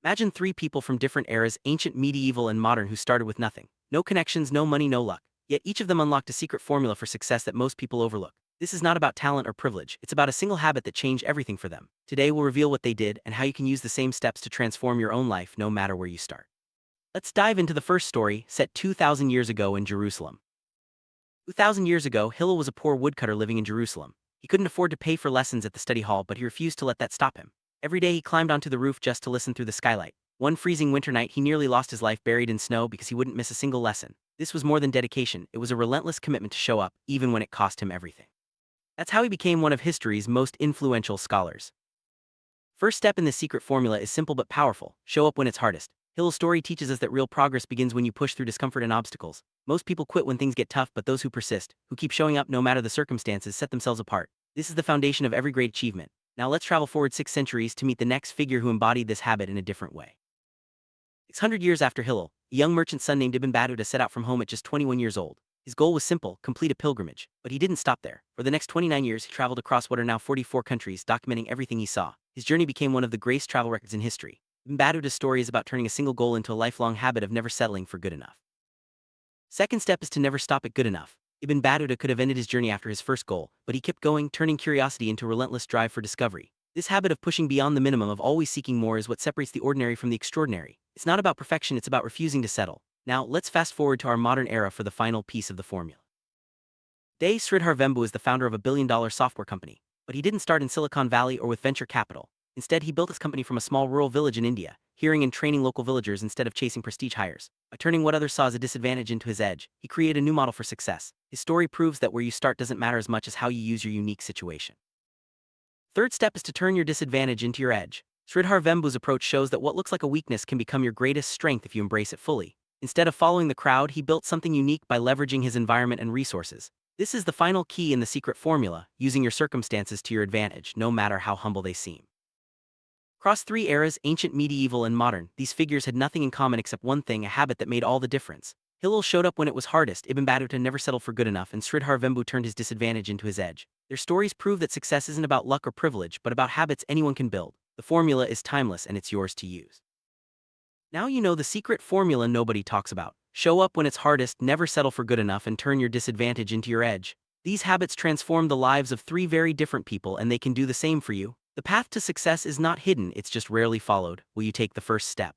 Imagine three people from different eras, ancient, medieval, and modern, who started with nothing. No connections, no money, no luck. Yet each of them unlocked a secret formula for success that most people overlook. This is not about talent or privilege, it's about a single habit that changed everything for them. Today we'll reveal what they did and how you can use the same steps to transform your own life no matter where you start. Let's dive into the first story, set 2,000 years ago in Jerusalem. 2,000 years ago, Hillel was a poor woodcutter living in Jerusalem. He couldn't afford to pay for lessons at the study hall, but he refused to let that stop him. Every day he climbed onto the roof just to listen through the skylight. One freezing winter night, he nearly lost his life buried in snow because he wouldn't miss a single lesson. This was more than dedication, it was a relentless commitment to show up, even when it cost him everything. That's how he became one of history's most influential scholars. First step in this secret formula is simple but powerful: show up when it's hardest. Hillel's story teaches us that real progress begins when you push through discomfort and obstacles. Most people quit when things get tough, but those who persist, who keep showing up no matter the circumstances, set themselves apart. This is the foundation of every great achievement. Now let's travel forward 6 centuries to meet the next figure who embodied this habit in a different way. 600 years after Hillel, a young merchant's son named Ibn Battuta set out from home at just 21 years old. His goal was simple: complete a pilgrimage. But he didn't stop there. For the next 29 years, he traveled across what are now 44 countries, documenting everything he saw. His journey became one of the greatest travel records in history. Ibn Battuta's story is about turning a single goal into a lifelong habit of never settling for good enough. Second step is to never stop at good enough. Ibn Battuta could have ended his journey after his first goal, but he kept going, turning curiosity into a relentless drive for discovery. This habit of pushing beyond the minimum, of always seeking more, is what separates the ordinary from the extraordinary. It's not about perfection, it's about refusing to settle. Now, let's fast forward to our modern era for the final piece of the formula. Today, Sridhar Vembu is the founder of a billion-dollar software company. But he didn't start in Silicon Valley or with venture capital. Instead, he built his company from a small rural village in India, hearing and training local villagers instead of chasing prestige hires. By turning what others saw as a disadvantage into his edge, he created a new model for success. His story proves that where you start doesn't matter as much as how you use your unique situation. Third step is to turn your disadvantage into your edge. Sridhar Vembu's approach shows that what looks like a weakness can become your greatest strength if you embrace it fully. Instead of following the crowd, he built something unique by leveraging his environment and resources. This is the final key in the secret formula: using your circumstances to your advantage, no matter how humble they seem. Across three eras, ancient, medieval, and modern, these figures had nothing in common except one thing: a habit that made all the difference. Hillel showed up when it was hardest, Ibn Battuta never settled for good enough, and Sridhar Vembu turned his disadvantage into his edge. Their stories prove that success isn't about luck or privilege, but about habits anyone can build. The formula is timeless and it's yours to use. Now you know the secret formula nobody talks about. Show up when it's hardest, never settle for good enough, and turn your disadvantage into your edge. These habits transform the lives of three very different people, and they can do the same for you. The path to success is not hidden, it's just rarely followed. Will you take the first step?